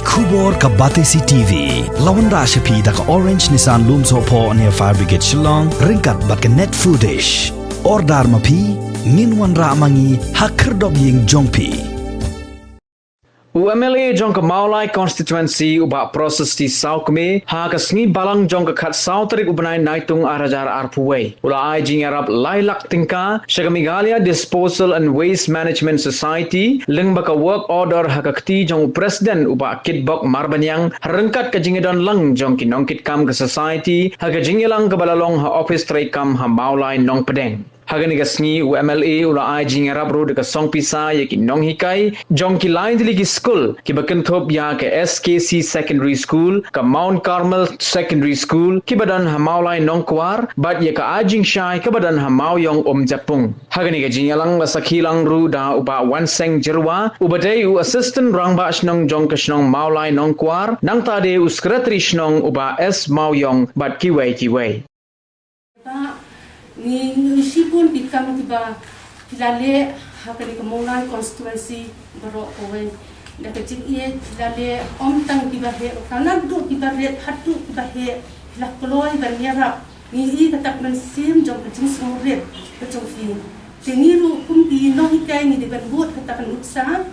Kubor ka Batesi TV. Lawan Rashapi da ka Orange Nissan Looms Hopo near Fire Brigade Shillong. Ringkat bat ka net foodish. Ordar mapi. Minwan ra mangi hakerdog ying jongpi. UMLA jong ka Mawlai constituency uba proses di Saukme ha ka sngi balang jong ka khat Sautrik ubanai naitung arajar arpuway ula ai Jingïarap lailak tingka shaga Meghalaya Disposal and Waste Management Society leng baka work order ha ka kti jong president uba kitbok marbanyang rengkat ka jingedon lang jong kinongkit kam ka society ha ka jingelang ka balalong ha office tray kam ha Mawlai nong pedeng Hagani gasngi UMLA ula ai Jingïarap ro de ka song pisa ye ki nong hikai jong ki lain dili ki school ki bakenthop ya ke SKC Secondary School ka Mount Carmel Secondary School ki badan ha Mawlai nong kwar bat ye ka ajing shai ka badan ha Mawyong Japung hagani ka jingelang la sakhilang ru da uba wanseng jerwa ubadei u assistant rangba shnong jong ka shnong Mawlai nong kwar nang tade u secretary shnong uba S Mawyong bat kiwei ni sipun bikam tiba hilale hakari ke Mawlai constituency baro owen da kecik ie hilale omtang tiba he kanan du tiba red hatu tiba he la koloi Jingïarap ni i katak men sim jong kecing sore kecong fin teniru kum di no hikai ni de buat katakan utsa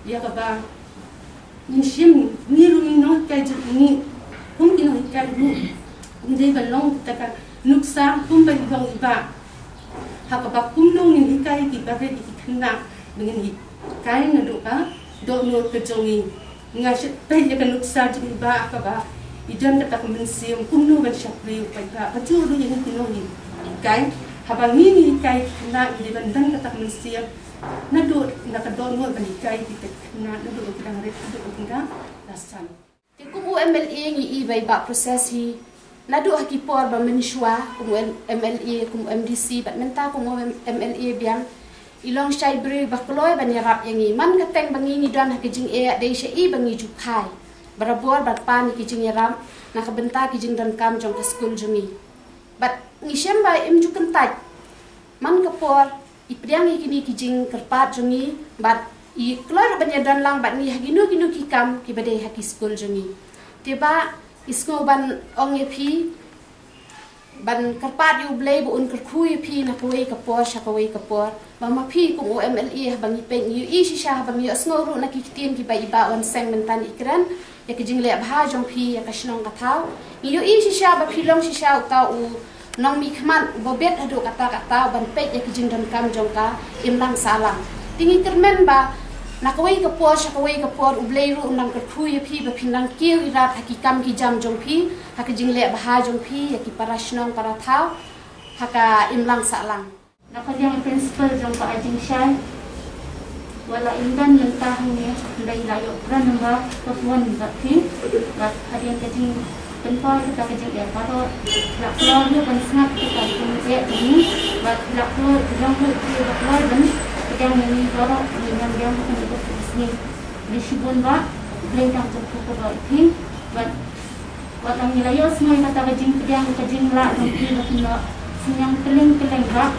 ya ka ba ni sim ni ru ni no hikai ni kum di no hikai ni de balong katakan nuksa kumba ibang iba hakabak kumnong ni ikai di bare di kena dengan ikai ngadu ka do no kejongi ngas pe ya kan nuksa di iba akaba idan tak mensium kumno ban syapri pa iba pacuru yang tinoni ikai habang ni ikai kena di bandan tak mensium nadu nak do no ban ikai di kena nadu kidang rek do kidang rasan tiku UMLA ngi iba iba proses hi Nadu hakipor ba menshwa kum MLA kum MDC bat menta kum MLA biang ilong shai bri bakloi Jingïarap yangi man kateng bangi ni dan hakijing e dei shai bangi jukai barabor bat pan ki Jingïarap na kabenta ki jing dan kam jong ka school jumi bat ni shemba im jukentaj man kapor ipriang ikini ki jing kerpat jumi bat I kloi banya dan lang bat ni haginu ki kam ki badai haki school jumi tiba Isngo ban ong yepi ban karpat yu blay bu un kerku yepi na kawai kapor syakawai kapor mama pi kum UMLA bang ipeng yu I shisha bang yu asngo ru na kikitin ki bai ba on seng mentan ikran ya ki jingle abha jong pi ya kashnong katau yu I shisha ba pi long shisha utau u nong mi khman bobet hadu kata ban pek ya ki jing dan kam jong ka imlang salang tingi kermen ba Nakawai kapor syakawai kapor ublay ru unang kerku yepi ba pinang kiu irat hakikam ki jam jong pi haka jingle baha jong pi ya ki parashnong para thau haka imlang salang nakajang principal jong pa ajing syai wala indan mentah ni dai layo pran namba pasuan bakti bat hadian kajing tempat kita kajing ya paro lak keluar ni kan snap kita kajing ni bat lak keluar jong pi keluar dan yang ini baru yang untuk sini di sibun ba belakang cukup berarti buat ang nilayos mo kata kajing la ng pino sinyang keling ba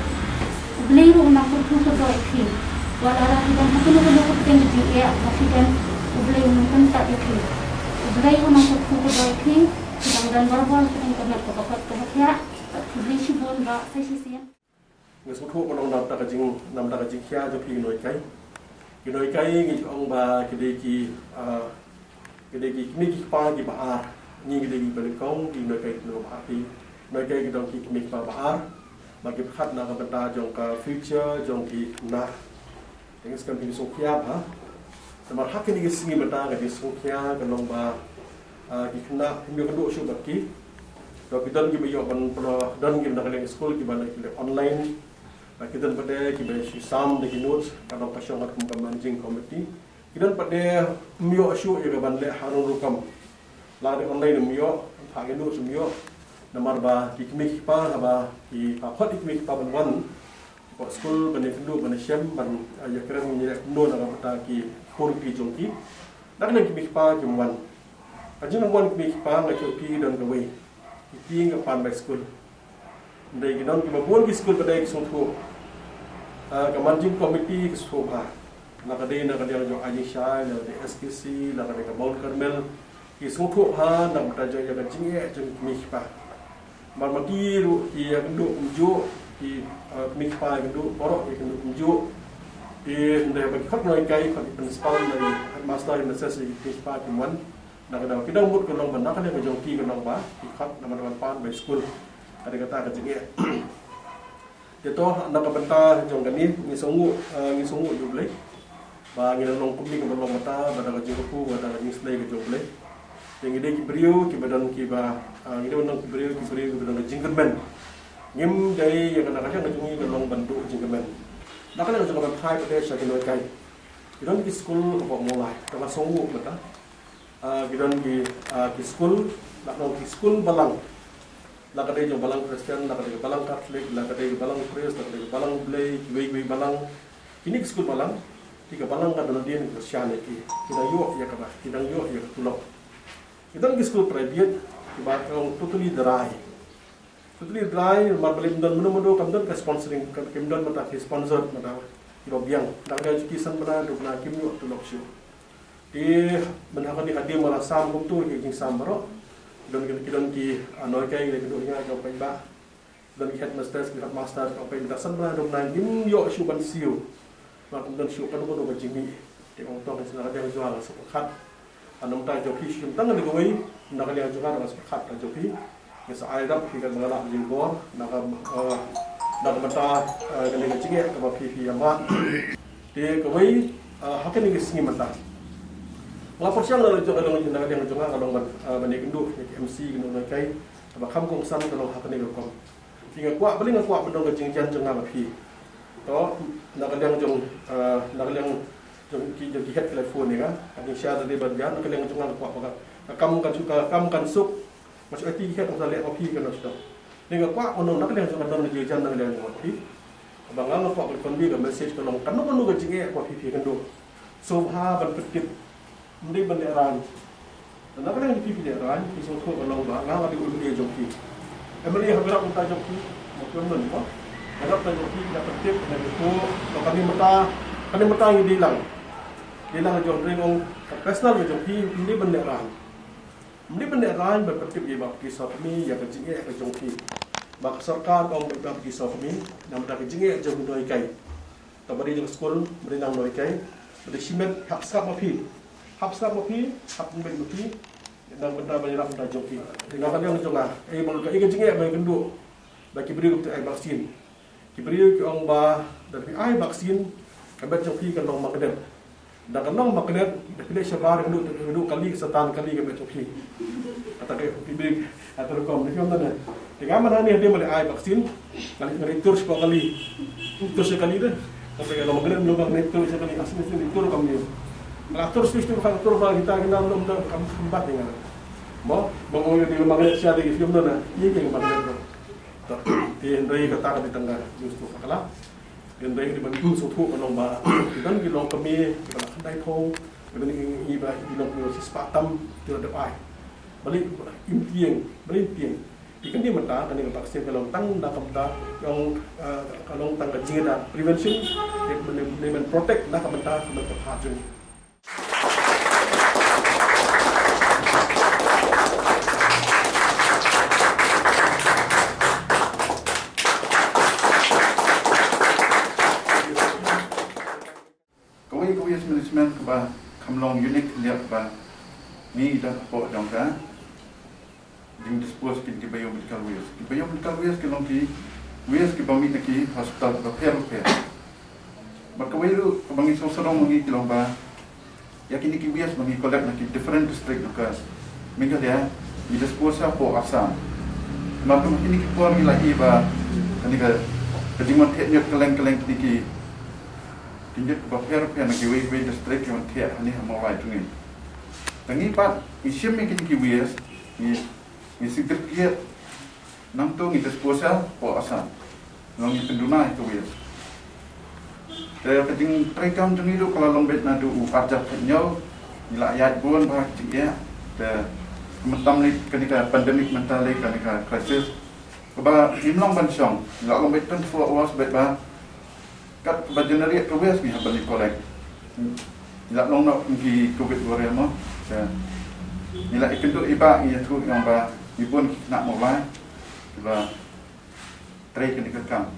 belero na cukup berarti wala ra kita kuno kajing dia kasi dan belero ng kanta itu belero na cukup berarti dan baru kita dapat kaya di sibun ba sa sisian Ngasut ho manong nam ta kajing khia jo phi noi kai ngi ong ba kide ki mi ki pa ki ba ni kide ki ben kong ki noi kai no ba pi noi kai ki dong ki mi pa ba ba ki khat na ka bata jong ka future jong ki na teng skam pi so khia ba tamar hak ni ki singi bata ka ki so khia ka long ba ki khna mi ka do shu ba ki do ki don ki bi yo ban pro don ki na ka school ki ba na ki online kita pada kita sam dengan notes kalau pasang kat managing committee kita pada mio show ia ban le harun rukam la de online mio phage notes mio namar ba kikmik pa ba ki phot kikmik pa ban wan ko school ban kendu ban shem ban ya keren ni no na ta ki khur ki jongki dak na kikmik pa ki wan ajin wan kikmik pa na ki pi dan ka wei ki pan by school ndai ki don ki ba bon ki school pada ki song tho managing committee ki soba nakadena kadia jo aji shai na de SKC la kadeka Mount Carmel ki sungthu ha nam ta jo ya ka jinge jeng mi pa mar maki ru ki ya kendu umju ki mi pa kendu borok ki kendu umju ki nda bagi khot noi kai khot principal dari master in necessary ki pa ki mon na kada ki dang mut ko long ban na kadeka jo ki ko long ba ki khot na man pan by school kadeka ta ka jinge Itu nak benta jong kani ni songu juble ba ngi long kumni ko long mata ba daga jingku ba daga ni slay ko juble yang ide ki brio ki badan ki ba ngi don ki brio ki badan jingmen ngim dai yang nak ada ngajungi ko long bantu jingmen nak ada jong ban thai pade sha ki noi kai idon ki school ko Mawlai daga songu mata gidon ki school nak ki school balang lakadai jo balang Kristen, lakadai balang Katolik, lakadai balang Priest, lakadai balang Blay, kiwei balang. Kini school balang, tiga balang kan dalam dia ni Kristen lagi. Kita yuk ya kaba, kita yuk ya tulok. Kita ni school private, tiba kau totally dry. Mar beli mendo kamdan ke sponsoring, kamdan mata ke sponsor mata. Kita biang, dah education mana, dukna kim yuk tulok show. Di menhakan di hadir malah sam kumtu, yang sam baro. Dan ki noi kai le kedua nya ko pai ba dan headmaster ki master ko pai da san ba dom nan dim yo shu ban siu ma kum dan shu kan ko do jimi te ong to kan ada jual so khat anam ta jo ki shim tang le goi na ka le jo ha so khat ta jo ki ke sa ai dap ki kan ngala jing go na ka mata ka le chi ke ka ba fi ma te ko wei ha ka ni ki mata lapor siang lalu juga kadang yang juga kadang banding kendu MC kendu nakai apa kampung sam kadang hak ni kom hingga kuat paling kuat mendong ke jingjan jengah api to nak kadang jong ki het telefon ni kan ada share dari bagian kadang jong kuat pakai kamu kan suk masuk ati het usah lihat api kan sudah hingga kuat mendong nak kadang jong jingjan nak kadang api abang ngang kuat konbi ke message kadang kan ke jingnya kuat api kendu subha ban petit Mesti benderan. Dan apa yang di benderan? Kisah tu kalau bangga ada ulu dia joki. Emeli habis kita joki, macam mana ni? Kalau kita joki kita tertib dan itu kami mata yang dilang joki orang personal joki ini benderan. Mesti benderan bertertib dia bab kisah kami yang kecingnya yang joki. Bak sarkar orang berbab kisah kami, nama dah kecingnya jom doi kai. Tabari jom sekolah beri nama doi kai. Beri simet hak skap api. Hapsap mopi, hap mbek mopi, dan benda banyak benda joki. Dengan kalian mencoba, malu ke jengek bagi kenduk, bagi beri ke ai vaksin. Kiberi ke orang ba dan ai vaksin, kabat joki ke long magnet. Dan ke long magnet, dah pilih syabar kenduk kali setan kali kabat joki. Atau ke kiberi atau kom ni mana? Dengan mana ni dia boleh ai vaksin, kali tur sekali. Tur sekali dah. Sampai long magnet belum magnet tur sekali asli tur kami. Atur sistem faktor kita kena belum kembat dengan. Mau bangun di magnet siapa lagi film mana? Ini yang magnet tu. Di Hendrai kata di tengah justru fakala. Hendrai di bantu suatu menomba. Dan di long kami kita kendai thong. Kita ni iba di long proses patam tidak dapat. Balik impian. Ikan dia mentah kan dengan vaksin kalau tang dah kemta yang kalau tang kejingda prevention dia protect dah kemta kemta hajun. Management keba kamlong unik lihat keba ni dah pok jangka jing dispose ki bayo medical waste kelong ki waste ki bami ki hospital repair maka wayu bangi sosoro mangi kilong ba yakini ki waste mangi collect na ki different district duka Meghalaya ni dispose po asam maka ini ki por mi lagi ba ani ka kajimon teknik keleng ki tinjat repair na ki waste district yon tia ani Mawlai tungin tangi pat isim mi ki waste ni sikit nang tu ni dispose po asam long ni penduna itu waste Saya keting rekam tu ni tu kalau lombet nadu ajak nyau ila ayat pun bah ya the mentam ni ketika pandemik mental ni ketika krisis keba imlong bansong ila lombet 24 hours bet bah kat bajenari progress ni haban ni collect nila long nak pergi covid warrior mo nila ikenduk iba ia tu yang ba ibun nak Mawlai ba tray kini kekam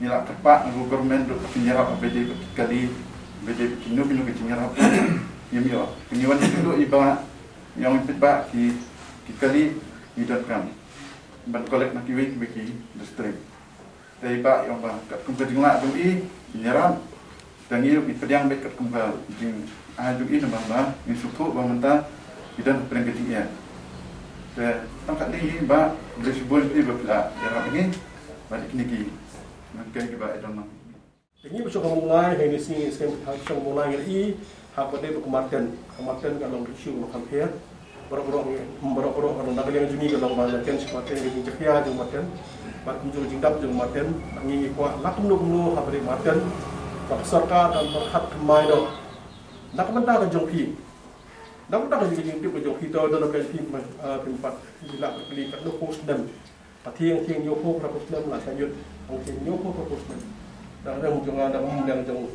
nila tepat ng government duk Jingïarap BD kali BD kinu ke Jingïarap yemio kiniwan ikenduk iba yang pitba ki kali idat kam ban kolek nak kiwi beki distrik dari ba yang ba kat kumpetingla tu Jingïarap dan ia dipediang dekat kembal jing aju ini nama ini suku bamanta idan perengketia dan tangkat ni ba bersebut ini berpula Jingïarap ini balik niki mungkin kita ada nama ini besok Mawlai ini sini sekarang besok Mawlai ini hak pada kematian kalau isu hampir berapa orang nak yang juni kalau balakan kematian ini cahaya kematian bat muncul jingdap kematian ini kuat nak menunggu hak pada kematian sarkar dan berhak kemai dok nak mentah ke jongpi nak mentah ke jongpi ke jongpi tu dalam kaji tempat bila beli kat no post dan tiang nyoko kat post dan lah sayut tiang nyoko kat post dan ada mungkin ada yang jong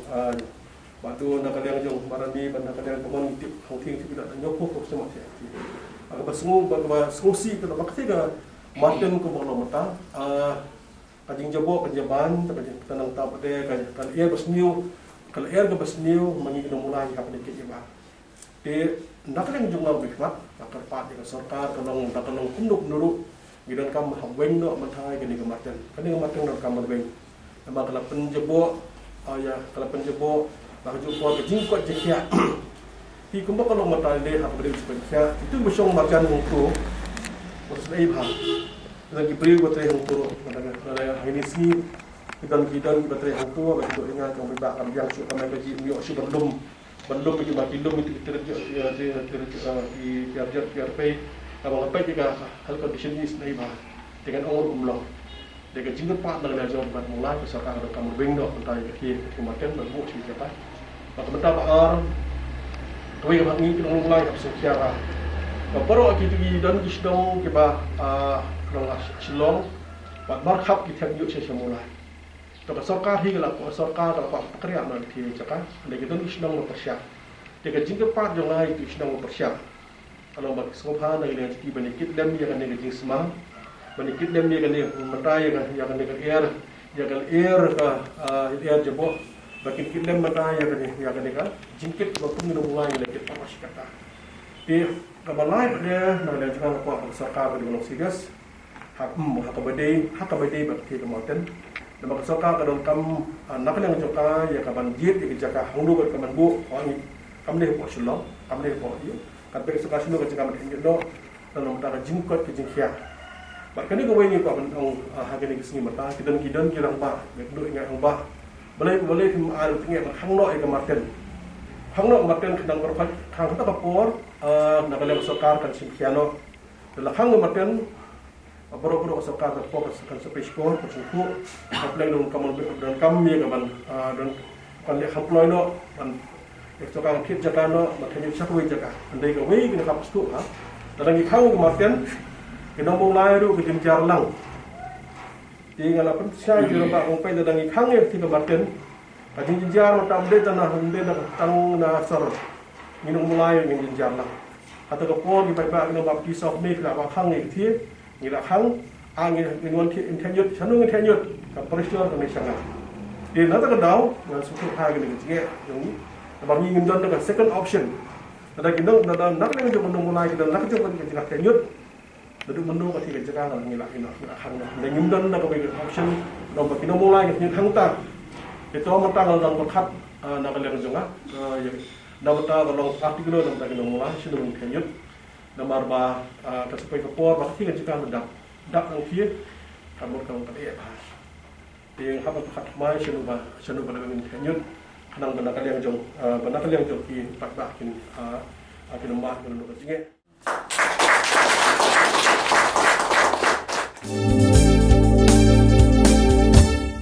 batu nak yang jong barani nak yang kemon tip tiang tidak nyoko post dan macam agak bersengusi kalau makanya maten ko bang mata kajing jabo kajaban kajing tanang ta pade kal air basniu kal air ga basniu mangi no mulai ha pade ke ba te nakang jungla bikmat akar pat ke sarkar kalong dakalong kunduk nuru gidan kam haweng no mathai ke ni kamaten kani kamaten no kam weng nama kala penjebo ya kala penjebo la ju ko kajing ko jekia ti kumba kalong matai le ha pade jekia itu besong makan ngku usai ba lagi beri baterai hangtur ada ini sini kita baterai hangtur bagi tu ingat kami bakal yang suka kami bagi miok si belum bagi bagi belum itu di tiap pay kalau apa juga hal condition ini bah dengan orang umlah dengan jingkat part dengan jawab buat mulai keserta ada kamu bengdok entah ke kemakan berbu si siapa maka bentar bar kami kami kita mulai secara baru kita dan kisdong kita kalau silong, buat markup kita yuk sesemula. Kalau sarkar hilang, kalau sarkar kalau pekerjaan nanti cakap, ada kita ni sedang mempersiap. Jika jingga part yang lain itu sedang mempersiap. Kalau bagi sekolah lagi dengan citi banikit lem yang ada jing semang, banikit lem yang ada mentai yang ada air air jeboh, bagi kit lem mentai yang ada jingkit waktu minum mulai lagi kita masih kata. Di kabalai pada nak jangan apa sarkar pada orang serius. Hak kabadai bagi kematian. Nama kesoka kadang nak yang joka ya kaban jit ya jaka hangdu ber kaman bu wangi kamne po shulong kamne po yu kabe kesoka shino ke kaman hindu do dalam tara jingkot ke jingkhia. Bakani ko ni ko ban hagani kesini mata kidan kirang ba bedu ingat ba boleh tim aru tinge hangno e kematian. Hangno kematian kadang berfat hang kata kapor nak yang kesoka kan simkiano dalam hang kematian baru sarkar fokus kan spesial persuku apply dengan kamu dan kami kaman dan kan dia apply no dan sarkar kit jaka no makanya sakwe jaka andai ka we kena kapas tu ha dan ikau kematian kena mulai ru ke Jingïarap tinggal apa saya kira pak umpai dan ikang ya ti kematian kajing Jingïarap tam de tanah hande na tang na sar minum mulai dengan Jingïarap atau ke por di pai kena bab kisah ni kena hang ni ti ni lah hang angin minuan intensif, sanu intensif, pressure kami sangat. Dia nanti kedau dengan suku harga ni kecil, yang ni, tapi ingin dan dengan second option. Ada kita nak yang jauh mulai kita nak jauh kita nak intensif, lalu menunggu ketika kita nak ni lah hang. Dan ingin dan nak bagi option, nampak kita mulai kita hang tak. Itu mata kalau berkat nak yang jauh yang dapat kalau artikel nampak kita mulai sudah intensif. Nomor ba tersepai kepor bakti kan juga mendak ang kia kamu kau tak iya bahas. Yang apa kat mai senu ba dengan kenyut kanang benak yang jong ki pak kin lembah dengan jingge.